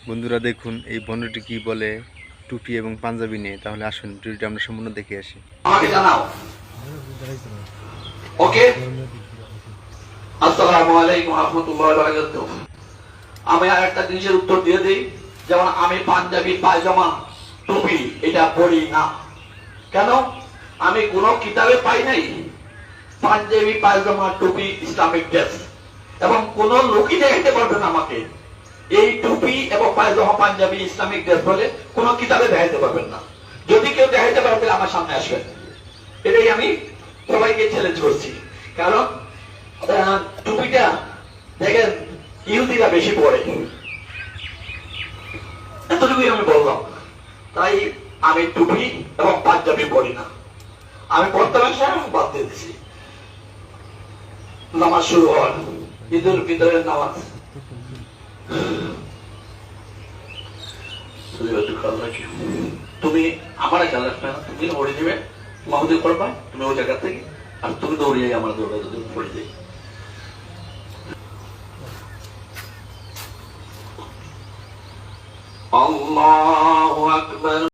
বন্ধুরা দেখুন এই বর্ণটি কি বলে টুপি এবং পাঞ্জাবি নিয়ে। তাহলে আসুন ভিডিওটি আমরা সম্পূর্ণ দেখে আসি। আমাকে জানাও। ওকে, আসসালামু আলাইকুম ওয়া রাহমাতুল্লাহি ওয়া বারাকাতুহু। আমি আর একটা জিনিসের উত্তর দিয়ে দিই, যেমন আমি পাঞ্জাবি পায়জামা টুপি এটা পরি না। কেন? আমি কোন কিতাবে পাই নাই পাঞ্জাবি পায়জামা টুপি ইসলামিক ড্রেস, এবং কোন লোকই দেখাইতে পারবে না আমাকে এই টুপি এবং পায়জামা পাঞ্জাবি ইসলামিক ড্রেস বলে কোন কিতাবে দেখাইতে পারবেন না। যদি কেউ দেখাইতে পারবে আমার সামনে আসবেন। এটাই আমি সবাইকে চ্যালেঞ্জ করছি। কারণ টুপিটা দেখেন ইহুদিরা বেশি পড়ে, এতটুকুই আমি বললাম। তাই আমি টুপি এবং পাঞ্জাবি পড়ি না। আমি বর্তমান সময় বাদ দিয়ে দিচ্ছি। নামাজ শুরু হওয়ার ঈদের ভিতরের নামাজ তুমি আমার খেয়াল রাখবে না, তুমি ওড়ে দিবে মাহুদি করবা, তুমি ওই জায়গা থেকে আর তুমি দৌড়িয়ে আমার দৌড়া পড়ে দিই। আল্লাহু আকবার।